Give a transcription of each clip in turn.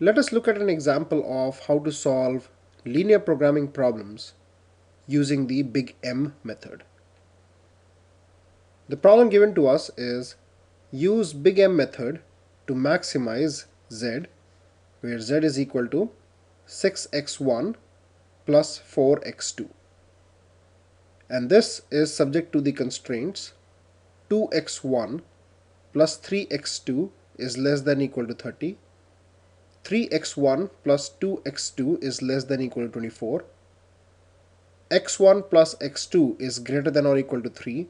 Let us look at an example of how to solve linear programming problems using the Big M method. The problem given to us is use Big M method to maximize z, where z is equal to 6x1 plus 4x2. And this is subject to the constraints 2x1 plus 3x2 is less than equal to 30, 3x1 plus 2x2 is less than equal to 24, x1 plus x2 is greater than or equal to 3,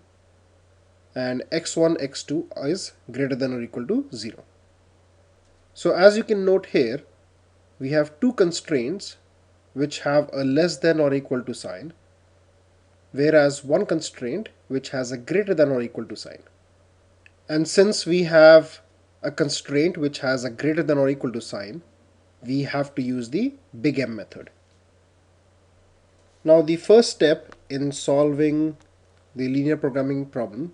and x1, x2 is greater than or equal to 0. So as you can note here, we have two constraints which have a less than or equal to sign, whereas one constraint which has a greater than or equal to sign. And since we have a constraint which has a greater than or equal to sign, we have to use the Big M method. Now the first step in solving the linear programming problem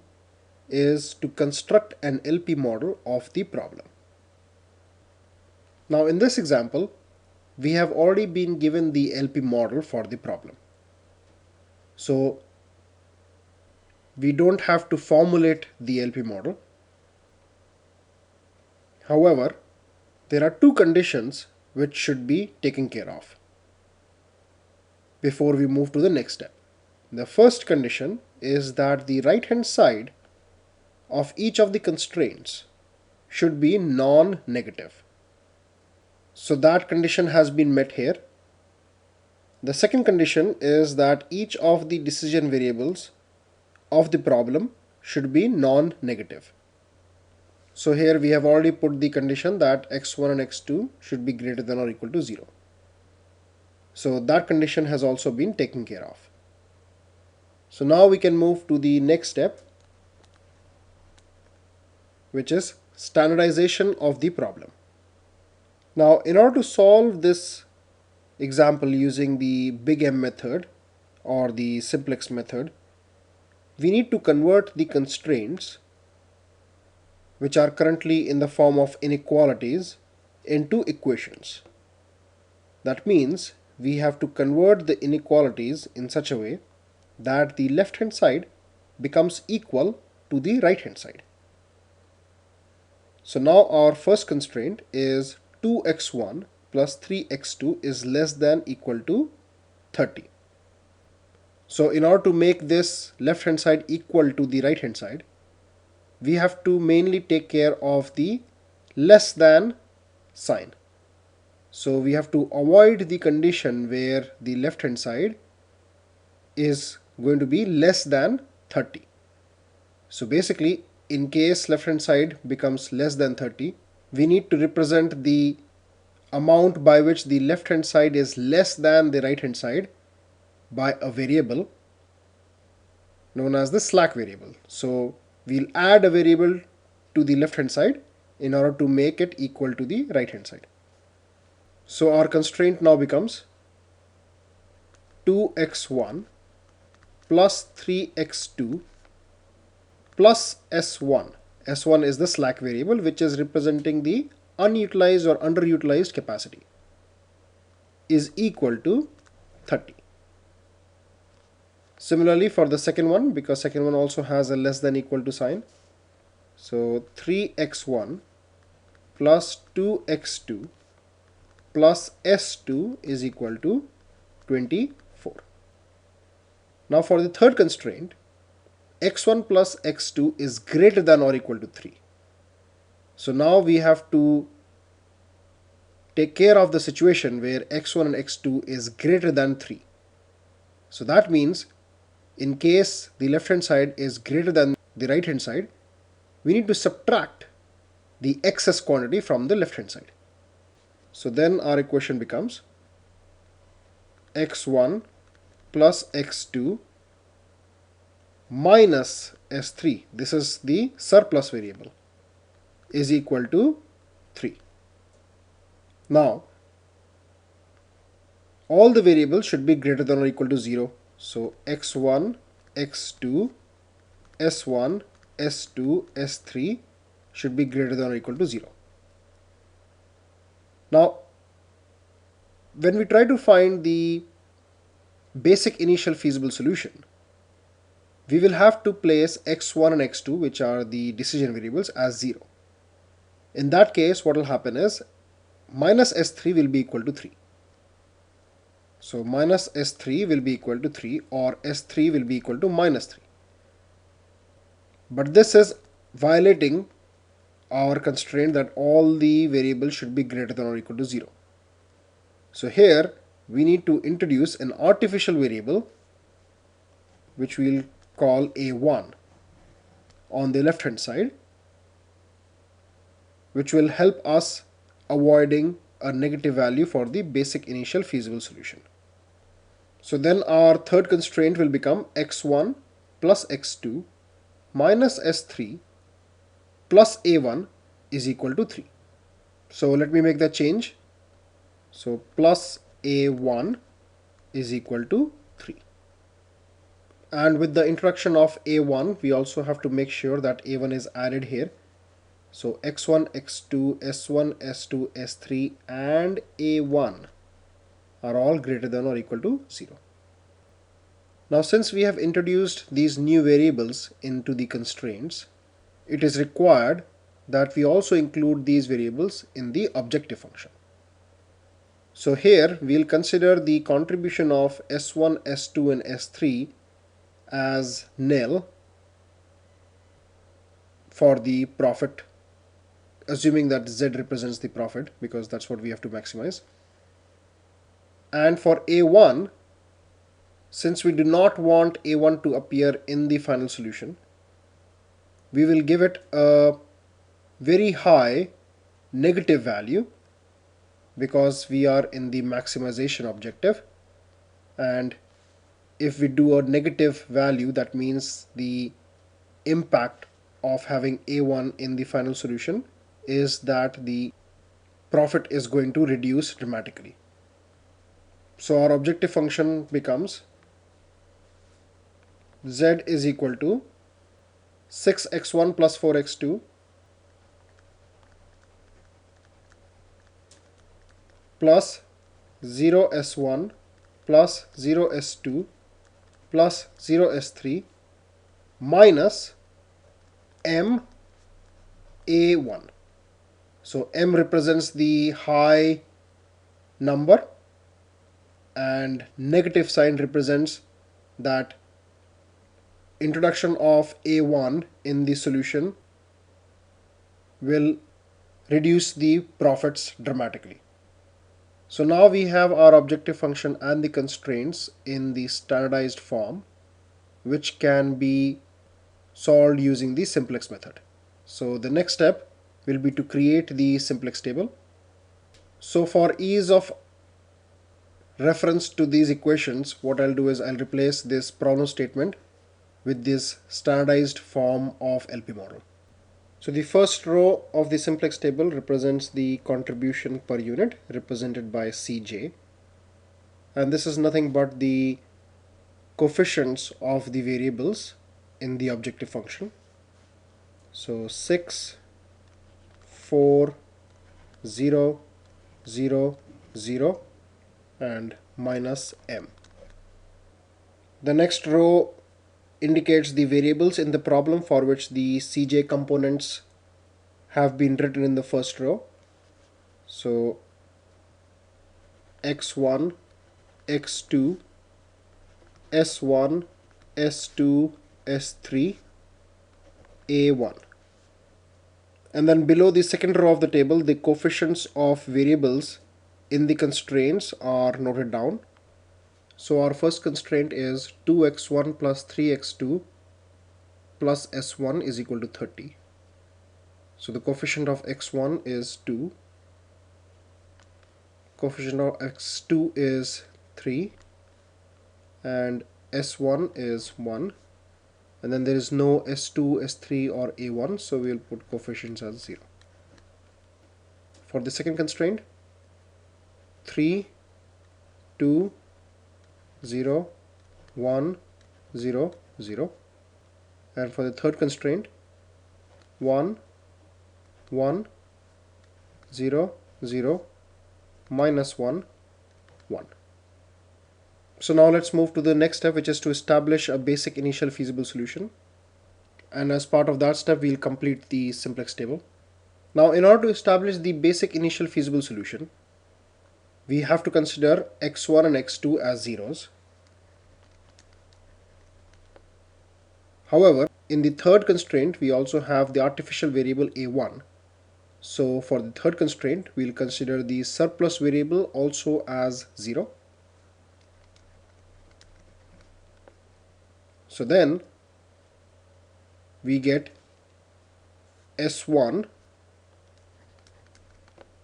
is to construct an LP model of the problem. Now in this example, we have already been given the LP model for the problem. So we don't have to formulate the LP model. However, there are two conditions which should be taken care of before we move to the next step. The first condition is that the right hand side of each of the constraints should be non-negative. So that condition has been met here. The second condition is that each of the decision variables of the problem should be non-negative. So here we have already put the condition that x1 and x2 should be greater than or equal to 0. So that condition has also been taken care of. So now we can move to the next step, which is standardization of the problem. Now in order to solve this example using the Big M method or the Simplex method, we need to convert the constraints which are currently in the form of inequalities into equations. That means we have to convert the inequalities in such a way that the left hand side becomes equal to the right hand side. So now our first constraint is 2x1 plus 3x2 is less than equal to 30. So in order to make this left hand side equal to the right hand side, we have to mainly take care of the less than sign. So we have to avoid the condition where the left hand side is going to be less than 30. So basically, in case left hand side becomes less than 30, we need to represent the amount by which the left hand side is less than the right hand side by a variable known as the slack variable. So we'll add a variable to the left hand side in order to make it equal to the right hand side. So our constraint now becomes 2x1 plus 3x2 plus s1. S1 is the slack variable which is representing the unutilized or underutilized capacity is equal to 30. Similarly for the second one, because second one also has a less than equal to sign, so 3x1 plus 2x2 plus s2 is equal to 24. Now for the third constraint, x1 plus x2 is greater than or equal to 3. So now we have to take care of the situation where x1 and x2 is greater than 3. So that means in case the left hand side is greater than the right hand side, we need to subtract the excess quantity from the left hand side. So then our equation becomes x1 plus x2 minus s3, this is the surplus variable, is equal to 3. Now all the variables should be greater than or equal to 0. So x1, x2, s1, s2, s3 should be greater than or equal to 0. Now when we try to find the basic initial feasible solution, we will have to place x1 and x2, which are the decision variables, as 0. In that case, what will happen is minus s3 will be equal to 3. So minus s3 will be equal to 3, or s3 will be equal to minus 3. But this is violating our constraint that all the variables should be greater than or equal to 0. So here we need to introduce an artificial variable which we'll call a1 on the left hand side, which will help us avoiding a negative value for the basic initial feasible solution. So then our third constraint will become x1 plus x2 minus s3 plus a1 is equal to 3. So let me make that change. So plus a1 is equal to 3. And with the introduction of a1, we also have to make sure that a1 is added here. So x1, x2, s1, s2, s3 and a1 are all greater than or equal to 0. Now since we have introduced these new variables into the constraints, it is required that we also include these variables in the objective function. So here we'll consider the contribution of s1, s2 and s3 as nil for the profit, assuming that z represents the profit, because that's what we have to maximize. And for a1, since we do not want a1 to appear in the final solution, we will give it a very high negative value because we are in the maximization objective, and if we do a negative value, that means the impact of having a1 in the final solution is that the profit is going to reduce dramatically. So our objective function becomes z is equal to 6x1 plus 4x2 plus 0s1 plus 0s2 plus 0s3 minus m a1. So m represents the high number and negative sign represents that introduction of a1 in the solution will reduce the profits dramatically. So now we have our objective function and the constraints in the standardized form, which can be solved using the simplex method. So the next step will be to create the simplex table. So for ease of reference to these equations, what I'll do is I'll replace this problem statement with this standardized form of LP model. So the first row of the simplex table represents the contribution per unit represented by Cj, and this is nothing but the coefficients of the variables in the objective function. So 6, 4, 0, 0, 0 and minus m. The next row indicates the variables in the problem for which the Cj components have been written in the first row. So x1, x2, s1, s2, s3, a1. And then below the second row of the table, the coefficients of variables in the constraints are noted down. So our first constraint is 2x1 plus 3x2 plus s1 is equal to 30. So the coefficient of x1 is 2, coefficient of x2 is 3, and s1 is 1. And then there is no s2, s3 or a1, so we will put coefficients as 0. For the second constraint, 3, 2, 0, 1, 0, 0. And for the third constraint, 1, 1, 0, 0, minus 1, 1. So now let's move to the next step, which is to establish a basic initial feasible solution. And as part of that step, we'll complete the simplex table. Now, in order to establish the basic initial feasible solution, we have to consider x1 and x2 as zeros. However, in the third constraint, we also have the artificial variable a1. So for the third constraint, we'll consider the surplus variable also as 0. So then we get S1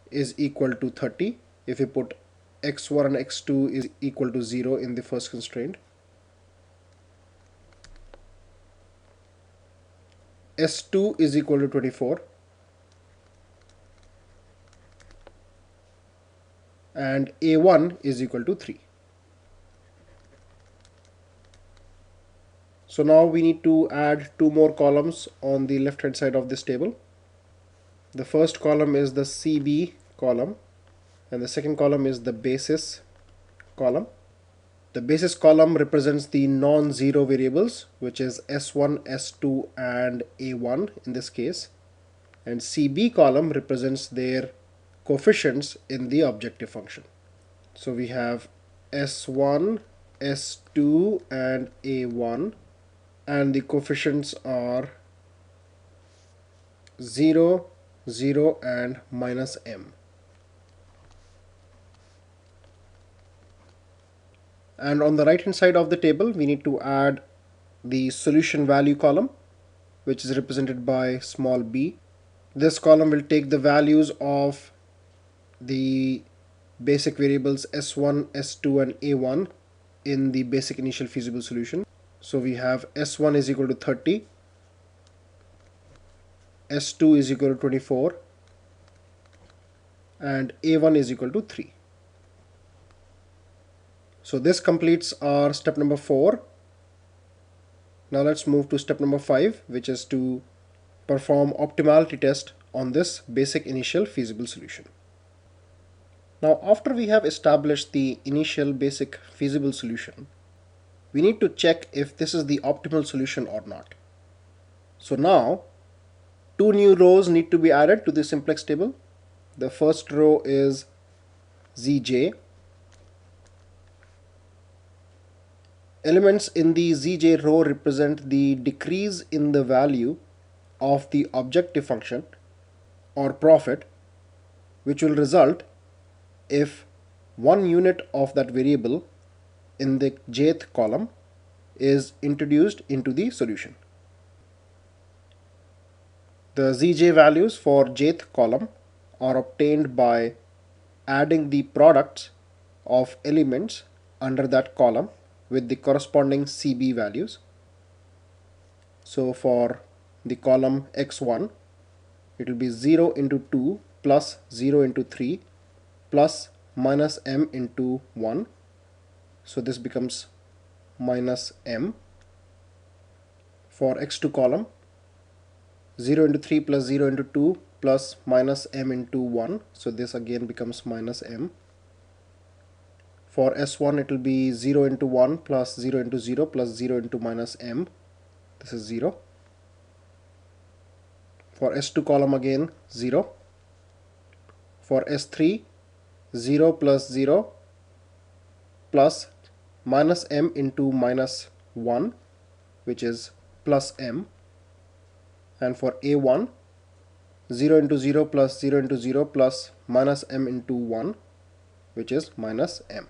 is equal to 30 if we put x1 and x2 is equal to 0 in the first constraint. S2 is equal to 24 and A1 is equal to 3. So now we need to add two more columns on the left hand side of this table. The first column is the CB column and the second column is the basis column. The basis column represents the non-zero variables, which is S1, S2 and A1 in this case, and CB column represents their coefficients in the objective function. So we have S1, S2 and A1, and the coefficients are 0, 0 and minus m. And on the right hand side of the table, we need to add the solution value column, which is represented by small b. This column will take the values of the basic variables S1, S2 and A1 in the basic initial feasible solution. So we have S1 is equal to 30, S2 is equal to 24 and A1 is equal to 3. So this completes our step number 4. Now let's move to step number 5, which is to perform optimality test on this basic initial feasible solution. Now after we have established the initial basic feasible solution, we need to check if this is the optimal solution or not. So now two new rows need to be added to the simplex table. The first row is zj. Elements in the zj row represent the decrease in the value of the objective function or profit, which will result if 1 unit of that variable in the jth column is introduced into the solution. The zj values for jth column are obtained by adding the products of elements under that column with the corresponding CB values. So for the column x1, it will be 0 into 2 plus 0 into 3 plus minus m into 1. So this becomes minus m. For x2 column, 0 into 3 plus 0 into 2 plus minus m into 1. So this again becomes minus m. For S1 it will be 0 into 1 plus 0 into 0 plus 0 into minus m. This is 0. For S2 column again 0. For S3 0 plus 0 plus minus m into minus 1, which is plus m. And for A1 0 into 0 plus 0 into 0 plus minus m into 1, which is minus m.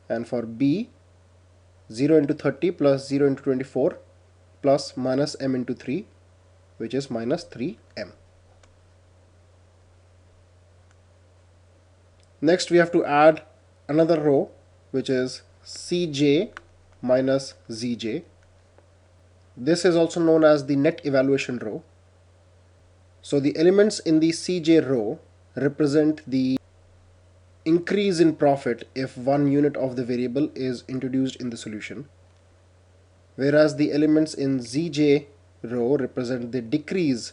And for B, 0 into 30 plus 0 into 24 plus minus m into 3, which is minus 3m. Next we have to add another row, which is Cj minus Zj. This is also known as the net evaluation row. So the elements in the Cj row represent the increase in profit if 1 unit of the variable is introduced in the solution, whereas the elements in Zj row represent the decrease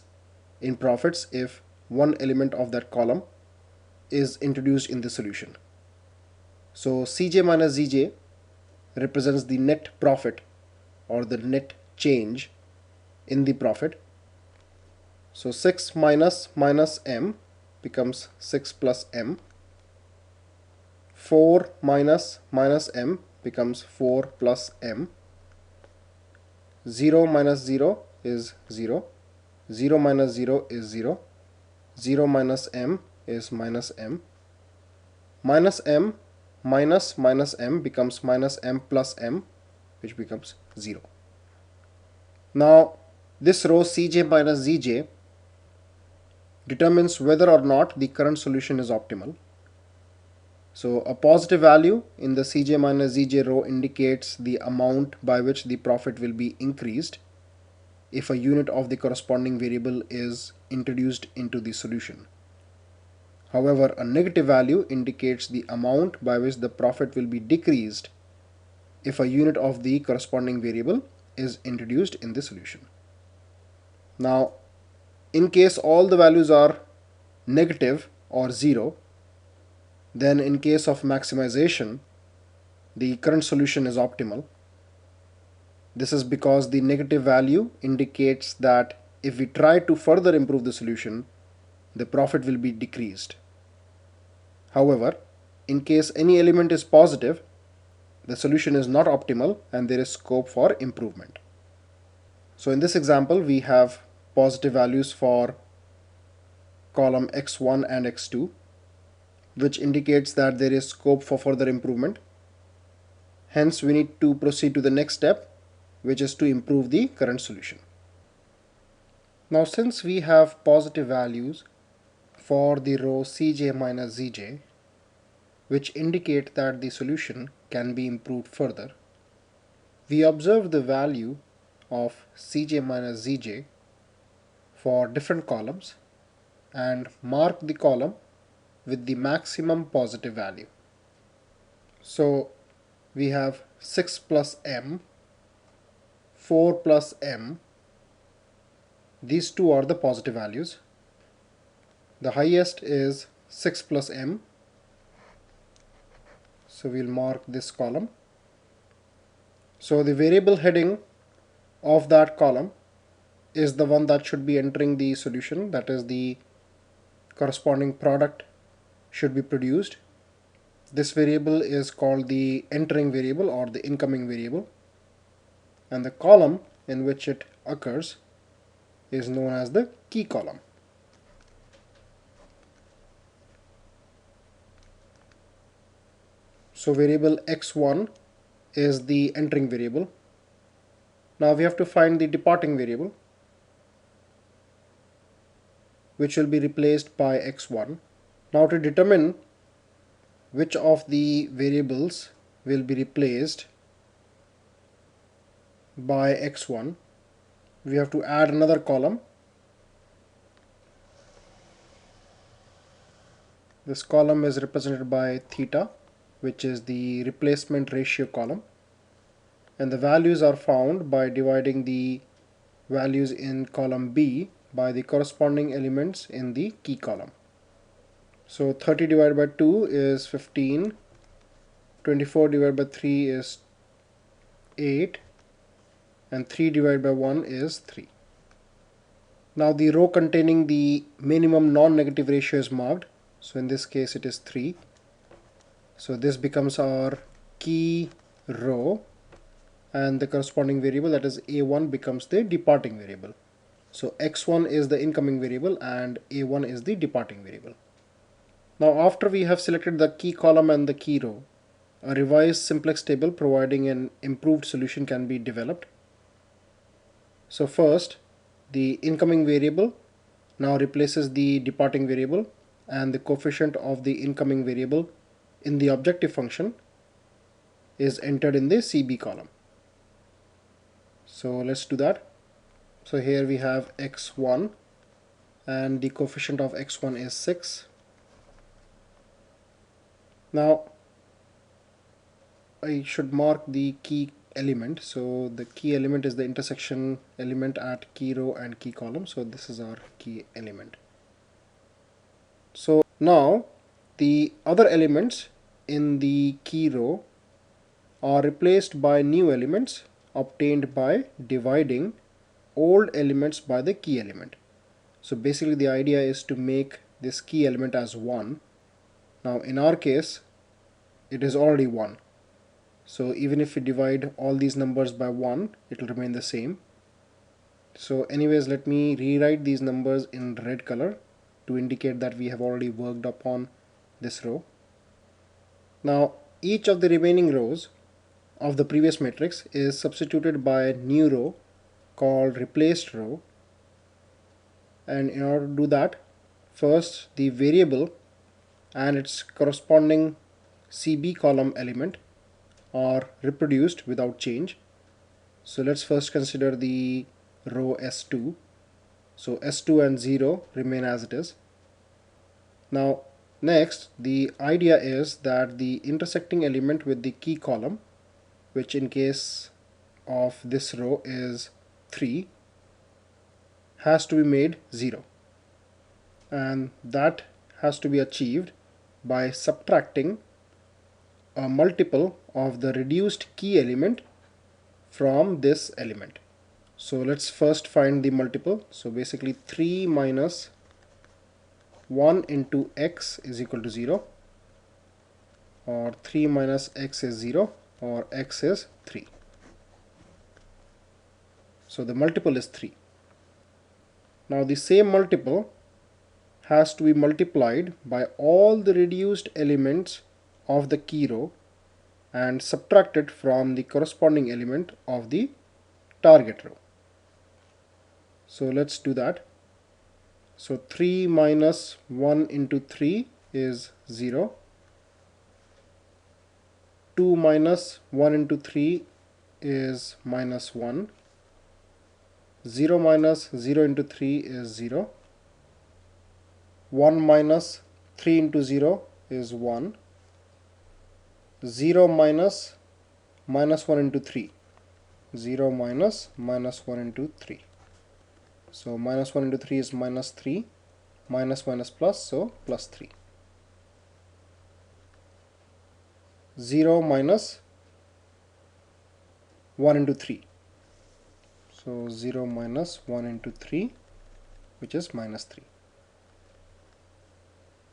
in profits if 1 element of that column is introduced in the solution. So Cj minus Zj represents the net profit or the net change in the profit. So 6 minus m becomes 6 plus m. 4 minus m becomes 4 plus m. 0 minus 0 is 0. 0 minus 0 is 0. 0 minus m is minus m. Minus m minus m becomes minus m plus m, which becomes 0. Now, this row Cj minus Zj determines whether or not the current solution is optimal. So a positive value in the Cj minus Zj row indicates the amount by which the profit will be increased if a unit of the corresponding variable is introduced into the solution. However, a negative value indicates the amount by which the profit will be decreased if a unit of the corresponding variable is introduced in the solution. Now, in case all the values are negative or 0, then in case of maximization, the current solution is optimal. This is because the negative value indicates that if we try to further improve the solution, the profit will be decreased. However, in case any element is positive, the solution is not optimal and there is scope for improvement. So in this example, we have positive values for column x1 and x2, which indicates that there is scope for further improvement. Hence, we need to proceed to the next step, which is to improve the current solution. Now, since we have positive values for the row Cj minus Zj, which indicate that the solution can be improved further, we observe the value of Cj minus Zj for different columns and mark the column with the maximum positive value. So we have 6 plus m, 4 plus m. These two are the positive values. The highest is 6 plus m. So we'll mark this column. So the variable heading of that column is the one that should be entering the solution, that is the corresponding product should be produced. This variable is called the entering variable or the incoming variable, and the column in which it occurs is known as the key column. So variable x1 is the entering variable. Now we have to find the departing variable, which will be replaced by x1. Now to determine which of the variables will be replaced by x1, we have to add another column. This column is represented by theta, which is the replacement ratio column, and the values are found by dividing the values in column B by the corresponding elements in the key column. So 30 divided by 2 is 15, 24 divided by 3 is 8, and 3 divided by 1 is 3. Now the row containing the minimum non-negative ratio is marked. So in this case it is 3. So this becomes our key row, and the corresponding variable, that is a1, becomes the departing variable. So x1 is the incoming variable and a1 is the departing variable. Now after we have selected the key column and the key row, a revised simplex table providing an improved solution can be developed. So first, the incoming variable now replaces the departing variable, and the coefficient of the incoming variable in the objective function is entered in the CB column. So let's do that. So here we have x1 and the coefficient of x1 is 6. Now I should mark the key element. So the key element is the intersection element at key row and key column. So this is our key element. So now the other elements in the key row are replaced by new elements obtained by dividing old elements by the key element. So basically the idea is to make this key element as 1. Now in our case it is already 1. So even if we divide all these numbers by 1, it will remain the same. So anyways, let me rewrite these numbers in red color to indicate that we have already worked upon this row. Now each of the remaining rows of the previous matrix is substituted by a new row called replaced row, and in order to do that, first the variable and its corresponding CB column element are reproduced without change. So let's first consider the row S2. So S2 and 0 remain as it is. Now next, the idea is that the intersecting element with the key column, which in case of this row is 3, has to be made 0, and that has to be achieved by subtracting a multiple of the reduced key element from this element. So let's first find the multiple. So basically 3 minus 1 into x is equal to 0, or 3 minus x is 0, or x is 3. So the multiple is 3. Now the same multiple has to be multiplied by all the reduced elements of the key row and subtracted from the corresponding element of the target row. So let's do that. So 3 minus 1 into 3 is 0. 2 minus 1 into 3 is minus 1. 0 minus 0 into 3 is 0. 1 minus 3 into 0 is 1. 0 minus minus 1 into 3. 0 minus minus 1 into 3. So minus 1 into 3 is minus 3. Minus minus plus, so plus 3. 0 minus 1 into 3. So 0 minus 1 into 3, which is minus 3.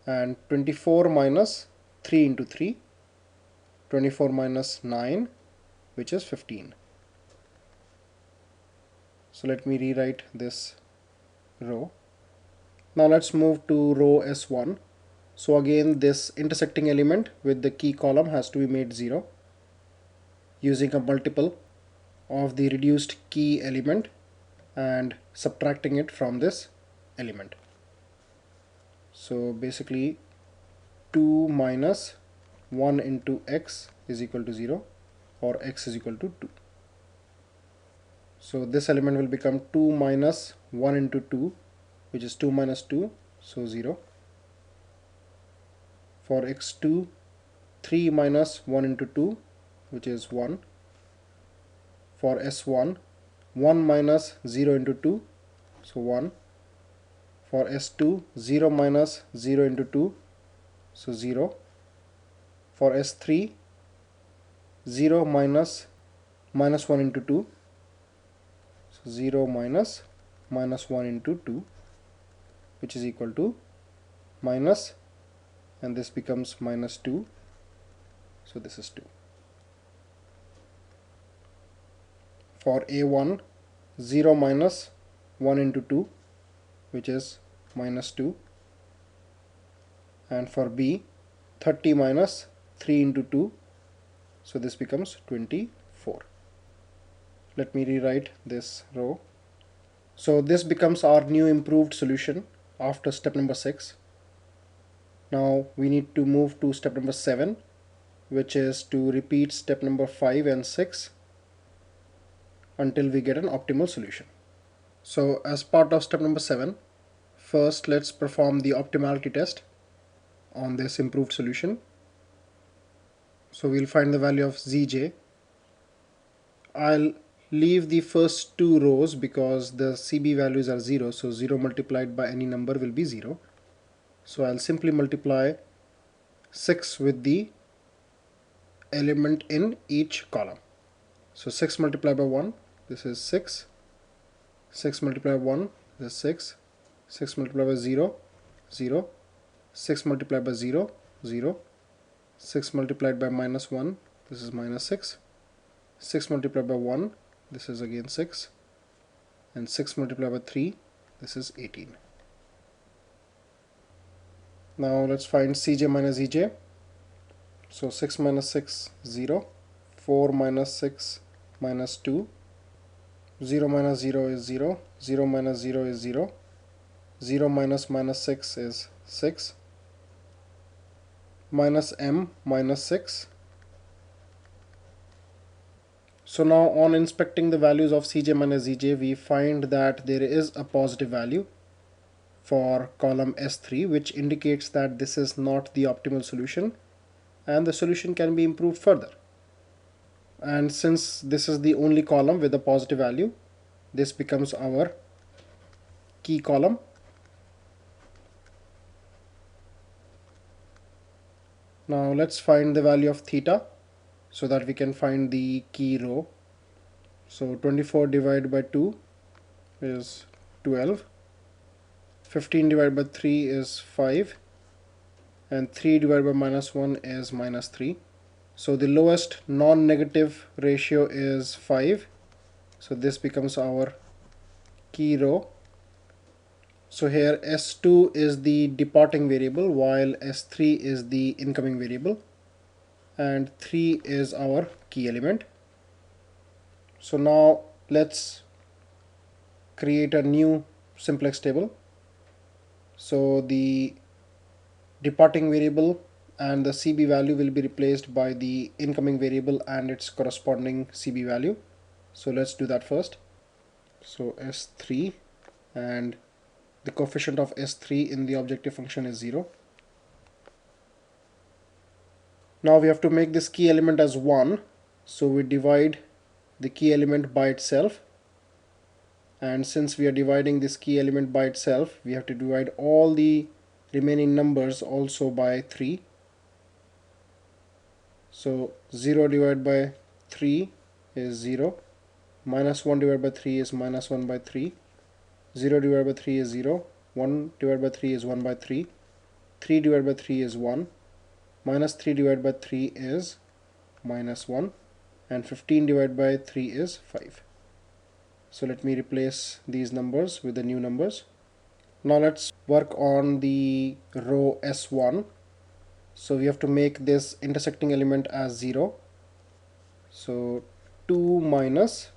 And 24 minus 3 into 3. 24 minus 9, which is 15. So let me rewrite this row. Now let's move to row S1. So again, this intersecting element with the key column has to be made 0 using a multiple of the reduced key element and subtracting it from this element. So basically 2 minus 1 into x is equal to 0, or x is equal to 2. So this element will become 2 minus 1 into 2, which is 2 minus 2, so 0. For x2, 3 minus 1 into 2, which is 1. For S1, 1 minus 0 into 2, so 1. For S2, 0 minus 0 into 2, so 0. For S3, 0 minus minus 1 into 2, so 0 minus minus 1 into 2, which is equal to minus, and this becomes minus 2, so this is 2. For A1, 0 minus 1 into 2, which is minus 2. And for B, 30 minus 3 into 2, so this becomes 24. Let me rewrite this row. So this becomes our new improved solution after step number 6. Now we need to move to step number 7, which is to repeat step number 5 and 6 until we get an optimal solution. So as part of step number 7, first let's perform the optimality test on this improved solution. So we'll find the value of zj. I'll leave the first two rows because the CB values are 0, so 0 multiplied by any number will be 0. So I'll simply multiply 6 with the element in each column. So 6 multiplied by 1, this is 6. 6 multiplied by 1, this is 6. 6 multiplied by 0, 0. 6 multiplied by 0, 0. 6 multiplied by minus 1, this is minus 6. 6 multiplied by 1, this is again 6. And 6 multiplied by 3, this is 18. Now let's find Cj minus Ej. So 6 minus 6, 0. 4 minus 6 minus 2. 0 minus 0 is 0. 0 minus 0 is 0. 0 minus minus 6 is 6. Minus m minus 6. So now on inspecting the values of Cj minus Ej, we find that there is a positive value for column S3, which indicates that this is not the optimal solution and the solution can be improved further. And since this is the only column with a positive value, this becomes our key column. Now let's find the value of theta so that we can find the key row. So 24 divided by 2 is 12. 15 divided by 3 is 5. And 3 divided by minus 1 is minus 3. So the lowest non-negative ratio is 5. So this becomes our key row. So here S2 is the departing variable while S3 is the incoming variable and 3 is our key element. So now let's create a new simplex table. So the departing variable and the CB value will be replaced by the incoming variable and its corresponding CB value. So let's do that first. So S3, and the coefficient of S3 in the objective function is 0. Now we have to make this key element as 1. So we divide the key element by itself. And since we are dividing this key element by itself, we have to divide all the remaining numbers also by 3. So 0 divided by 3 is 0. Minus 1 divided by 3 is minus 1 by 3. 0 divided by 3 is 0. 1 divided by 3 is 1 by 3. 3 divided by 3 is 1. Minus 3 divided by 3 is minus 1. And 15 divided by 3 is 5. So let me replace these numbers with the new numbers. Now let's work on the row S1. So we have to make this intersecting element as 0. So 2 minus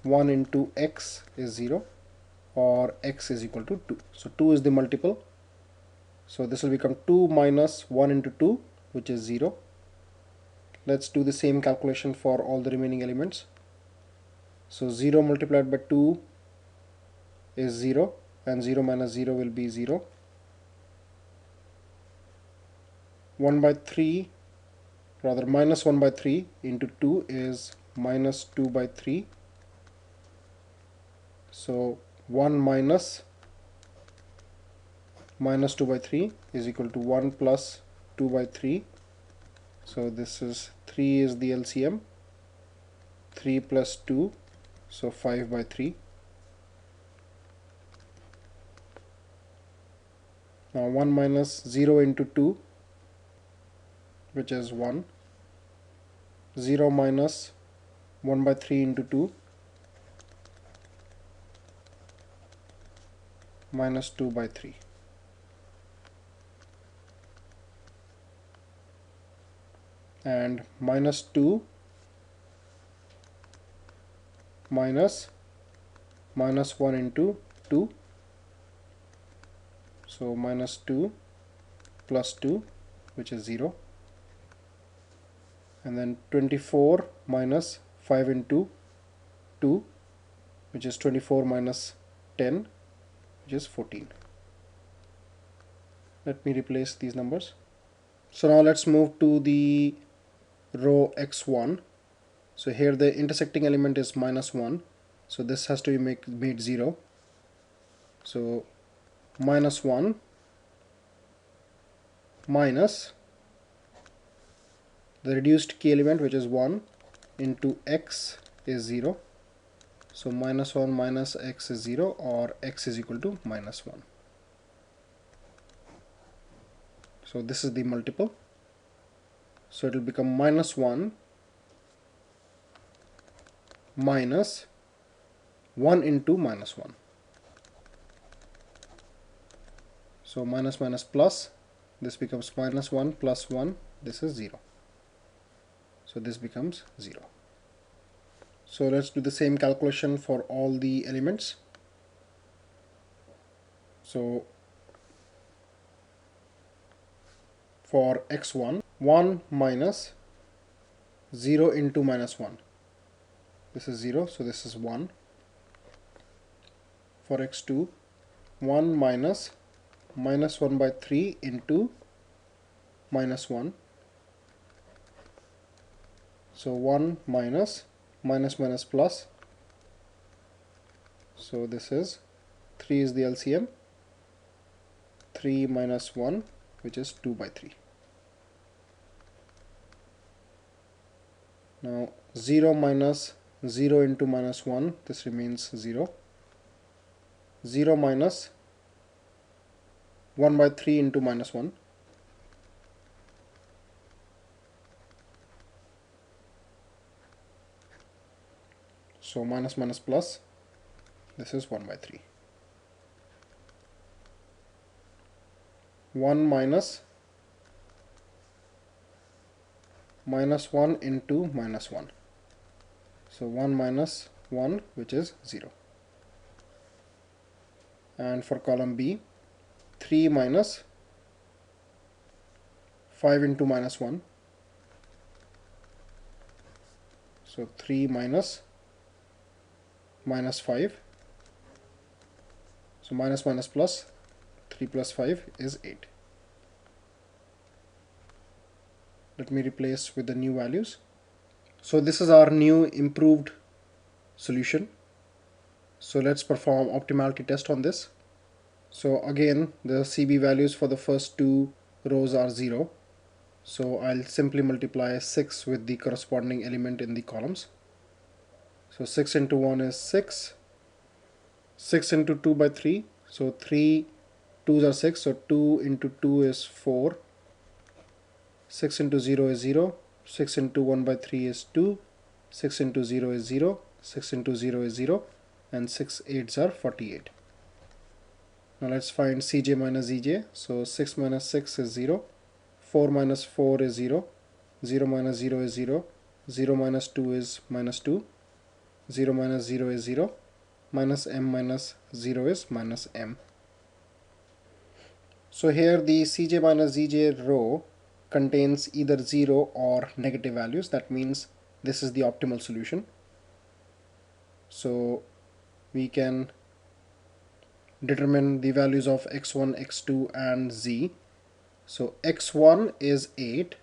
1 into x is 0, or x is equal to 2. So 2 is the multiple. So this will become 2 minus 1 into 2, which is 0. Let's do the same calculation for all the remaining elements. So 0 multiplied by 2 is 0, and 0 minus 0 will be 0. 1 by 3, rather minus 1 by 3 into 2 is minus 2 by 3. So 1 minus 2 by 3 is equal to 1 plus 2 by 3. So this is 3 is the LCM. 3 plus 2, so 5 by 3. Now 1 minus 0 into 2, which is 1. 0 minus 1 by 3 into 2, minus 2 by 3. And minus 2 minus minus 1 into 2. So minus 2 plus 2, which is 0. And then 24 minus 5 into 2, which is 24 minus 10, which is 14. Let me replace these numbers. So now let's move to the row x1. So here the intersecting element is minus 1. So this has to be made 0. So minus 1 minus The reduced key element, which is 1 into x, is 0. So minus 1 minus x is 0, or x is equal to minus 1. So this is the multiple. So it will become minus 1 minus 1 into minus 1. So minus minus plus, this becomes minus 1 plus 1, this is 0. So this becomes 0. So let's do the same calculation for all the elements. So for x1, 1 minus 0 into minus 1. This is 0, so this is 1. For x2, 1 minus minus 1 by 3 into minus 1. So 1 minus minus minus plus. So this is 3 is the LCM. 3 minus 1, which is 2 by 3. Now 0 minus 0 into minus 1, this remains 0. 0 minus 1 by 3 into minus 1. So minus minus plus, this is 1 by 3. 1 minus minus 1 into minus 1. So 1 minus 1, which is 0. And for column B, 3 minus 5 into minus 1. So 3 minus minus 5. So minus minus plus, 3 plus 5 is 8. Let me replace with the new values. So this is our new improved solution. So let's perform optimality test on this. So again, the CB values for the first two rows are 0. So I'll simply multiply 6 with the corresponding element in the columns. So 6 into 1 is 6. 6 into 2 by 3. So 3 2s are 6. So 2 into 2 is 4. 6 into 0 is 0. 6 into 1 by 3 is 2. 6 into 0 is 0. 6 into 0 is 0. And 6 8s are 48. Now let's find Cj minus Zj. So 6 minus 6 is 0. 4 minus 4 is 0. 0 minus 0 is 0. 0 minus 2 is minus 2. 0 minus 0 is 0. Minus m minus 0 is minus m. So here the Cj minus Zj row contains either 0 or negative values. That means this is the optimal solution. So we can determine the values of x1, x2 and z. So x1 is 8.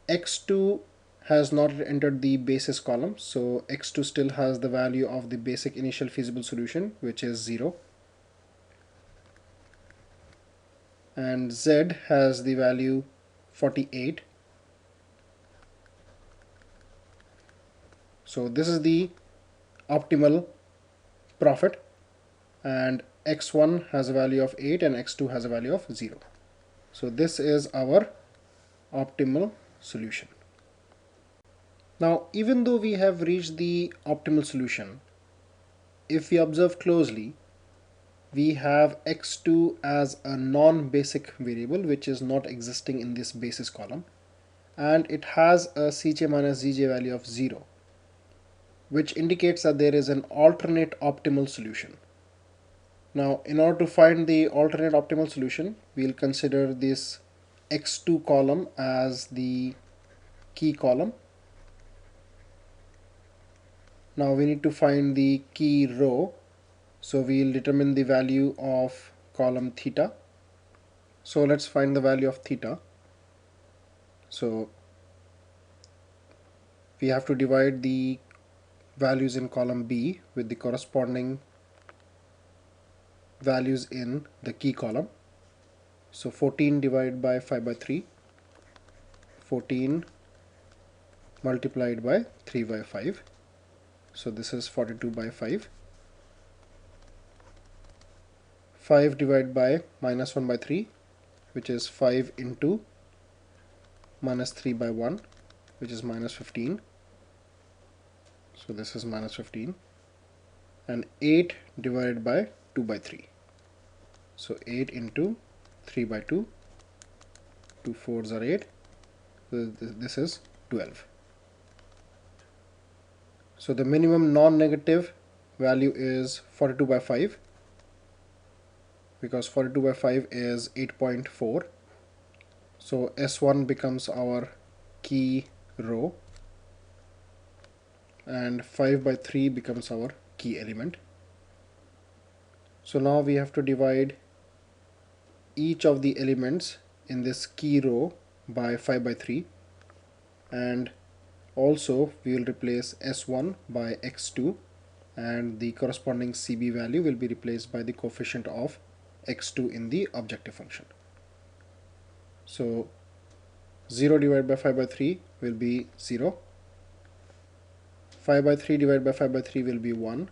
x2 has not entered the basis column, so x2 still has the value of the basic initial feasible solution, which is 0. And z has the value 48. So this is the optimal profit, and x1 has a value of 8 and x2 has a value of 0. So this is our optimal solution. Now, even though we have reached the optimal solution, if we observe closely, we have x2 as a non-basic variable which is not existing in this basis column, and it has a Cj minus Zj value of 0, which indicates that there is an alternate optimal solution. Now, in order to find the alternate optimal solution, we'll consider this x2 column as the key column. Now we need to find the key row, so we'll determine the value of column theta. So let's find the value of theta. So we have to divide the values in column B with the corresponding values in the key column. So 14 divided by 5 by 3. 14 multiplied by 3 by 5. So this is 42 by 5. 5 divided by minus 1 by 3, which is 5 into minus 3 by 1, which is minus 15. So this is minus 15. And 8 divided by 2 by 3. So 8 into 3 by 2. 2 4s are 8. So this is 12. So the minimum non-negative value is 42 by 5, because 42 by 5 is 8.4. So S1 becomes our key row and 5 by 3 becomes our key element. So now we have to divide each of the elements in this key row by 5 by 3, and also we will replace S1 by X2, and the corresponding CB value will be replaced by the coefficient of X2 in the objective function. So 0 divided by 5 by 3 will be 0. 5 by 3 divided by 5 by 3 will be 1.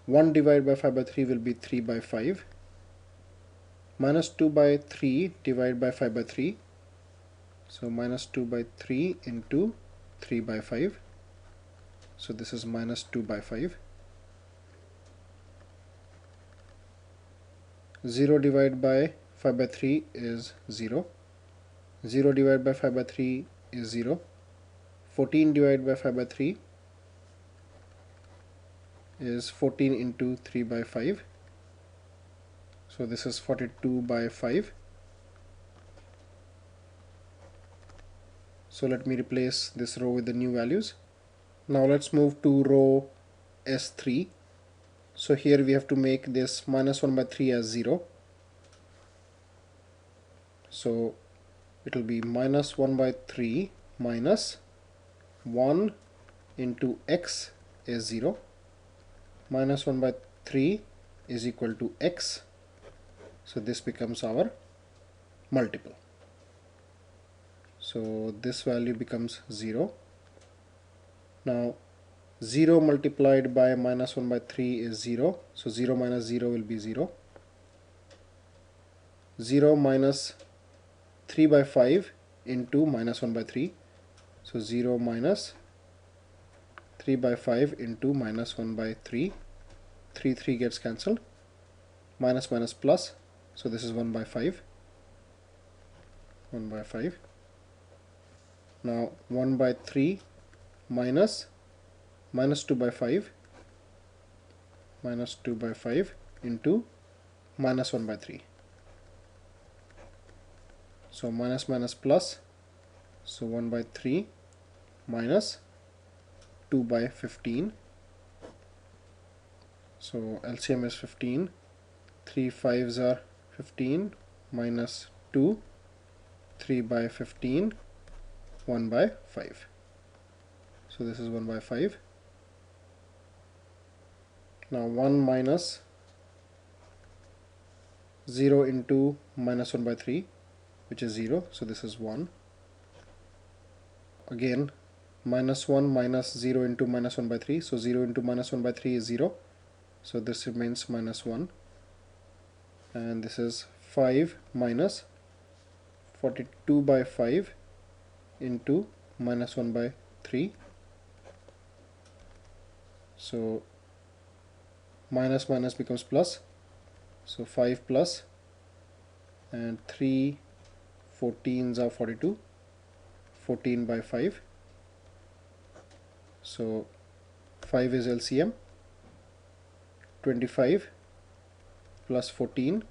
1 divided by 5 by 3 will be 3 by 5. Minus 2 by 3 divided by 5 by 3. So minus 2 by 3 into 3 by 5. So this is minus 2 by 5. 0 divided by 5 by 3 is 0. 0 divided by 5 by 3 is 0. 14 divided by 5 by 3 is 14 into 3 by 5. So this is 42 by 5. So let me replace this row with the new values. Now let's move to row S3. So here we have to make this minus 1 by 3 as 0. So it will be minus 1 by 3 minus 1 into x is 0. Minus 1 by 3 is equal to x. So this becomes our multiple. So this value becomes 0. Now 0 multiplied by minus 1 by 3 is 0. So 0 minus 0 will be 0. 0 minus 3 by 5 into minus 1 by 3. So 0 minus 3 by 5 into minus 1 by 3. 3 gets cancelled. Minus minus plus. So this is 1 by 5. 1 by 5. Now 1 by 3 minus 2 by 5. Minus 2 by 5 into minus 1 by 3. So minus minus plus. So 1 by 3 minus 2 by 15. So LCM is 15. 3 5s are 15 minus 2. 3 by 15. 1 by 5. So this is 1 by 5. Now 1 minus 0 into minus 1 by 3, which is 0. So this is 1. Again minus 1 minus 0 into minus 1 by 3. So 0 into minus 1 by 3 is 0. So this remains minus 1. And this is 5 minus 42 by 5 into minus 1 by 3. So minus minus becomes plus. So 5 plus, and 3 14s are 42. 14 by 5. So 5 is LCM. 25 plus 14.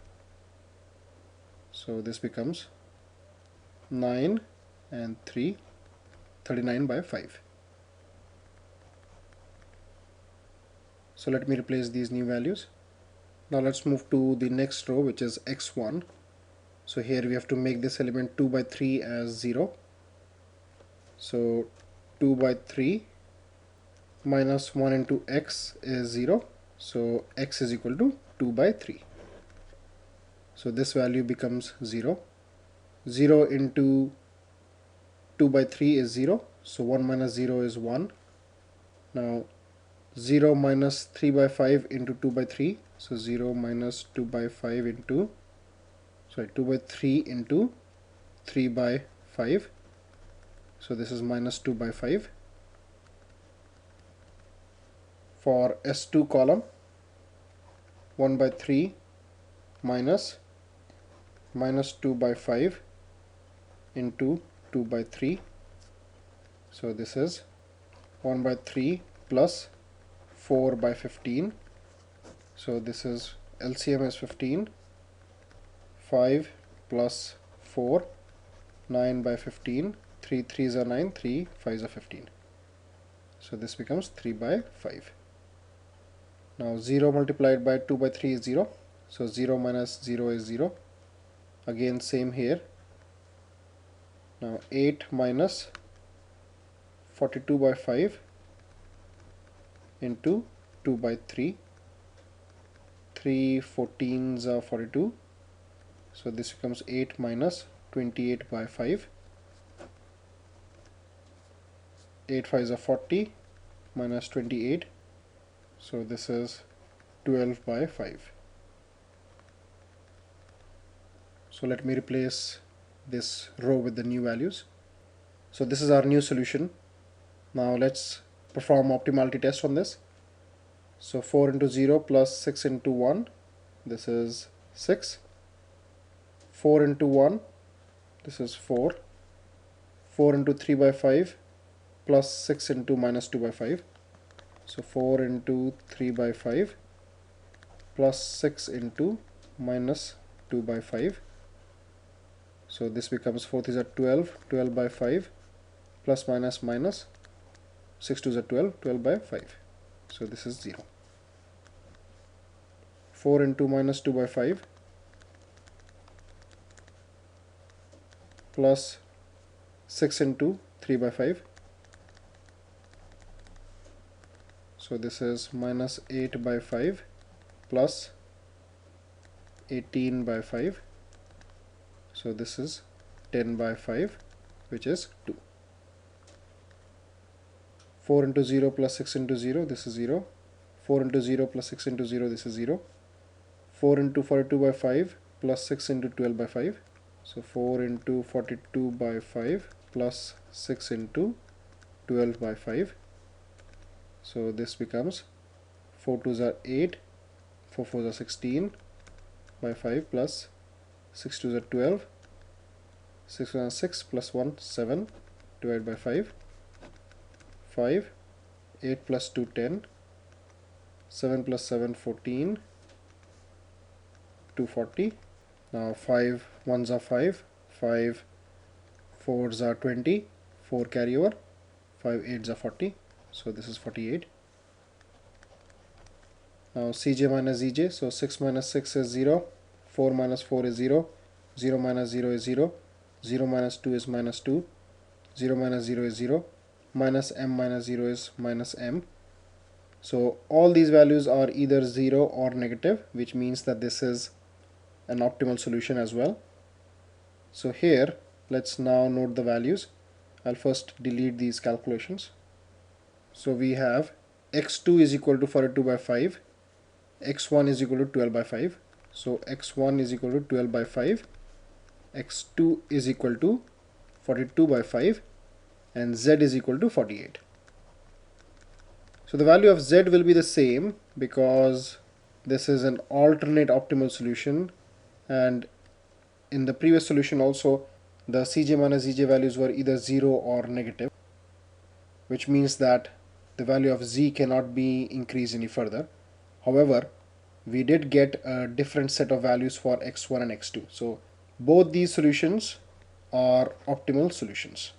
So this becomes 9 and 3, 39 by 5. So let me replace these new values. Now let's move to the next row, which is x1. So here we have to make this element 2 by 3 as 0. So 2 by 3 minus 1 into x is 0. So x is equal to 2 by 3. So this value becomes 0. 0 into 2 by 3 is 0, so 1 minus 0 is 1. Now 0 minus 3 by 5 into 2 by 3, so 0 minus 2 by 5 into, 2 by 3 into 3 by 5, so this is minus 2 by 5. For S2 column, 1 by 3 minus 2 by 5 into 2 by 3, so this is 1 by 3 plus 4 by 15, so this is LCM is 15, 5 plus 4, 9 by 15, 3 3s are 9, 3 5s are 15, so this becomes 3 by 5. Now 0 multiplied by 2 by 3 is 0, so 0 minus 0 is 0. Again same here. Now 8 minus 42 by 5 into 2 by 3. 3 14s are 42, so this becomes 8 minus 28 by 5. 8 5s are 40 minus 28, so this is 12 by 5. So let me replace this row with the new values. So this is our new solution. Now let's perform optimality test on this. So 4 into 0 plus 6 into 1, this is 6. 4 into 1, this is 4. 4 into 3 by 5 plus 6 into minus 2 by 5. So 4 into 3 by 5 plus 6 into minus 2 by 5. So this becomes 4 is at 12, 12 by 5 plus minus minus 6 2 is at 12, 12 by 5. So this is 0. 4 into minus 2 by 5 plus 6 into 3 by 5. So this is minus 8 by 5 plus 18 by 5. So this is 10 by 5, which is 2. 4 into 0 plus 6 into 0, this is 0. 4 into 0 plus 6 into 0, this is 0. 4 into 42 by 5 plus 6 into 12 by 5. So 4 into 42 by 5 plus 6 into 12 by 5. So this becomes 4 2s are 8, 4 4s are 16 by 5 plus 6 2s are 12, 6 1 are 6 plus 1 7 divided by 5, 5, 8 plus 2 10, 7 plus 7 14, 240. Now 5 1s are 5, 5 4s are 20, 4 carry over, 5 8s are 40, so this is 48. Now Cj minus Zj, so 6 minus 6 is 0, 4 minus 4 is 0, 0 minus 0 is 0, 0 minus 2 is minus 2, 0 minus 0 is 0, minus m minus 0 is minus m. So all these values are either 0 or negative, which means that this is an optimal solution as well. So here, let's now note the values. I'll first delete these calculations. So we have x2 is equal to 42 by 5, x1 is equal to 12 by 5. So x1 is equal to 12 by 5, x2 is equal to 42 by 5, and z is equal to 48. So the value of z will be the same because this is an alternate optimal solution, and in the previous solution also the Cj minus Zj values were either 0 or negative, which means that the value of z cannot be increased any further. However, we did get a different set of values for x1 and x2. So both these solutions are optimal solutions.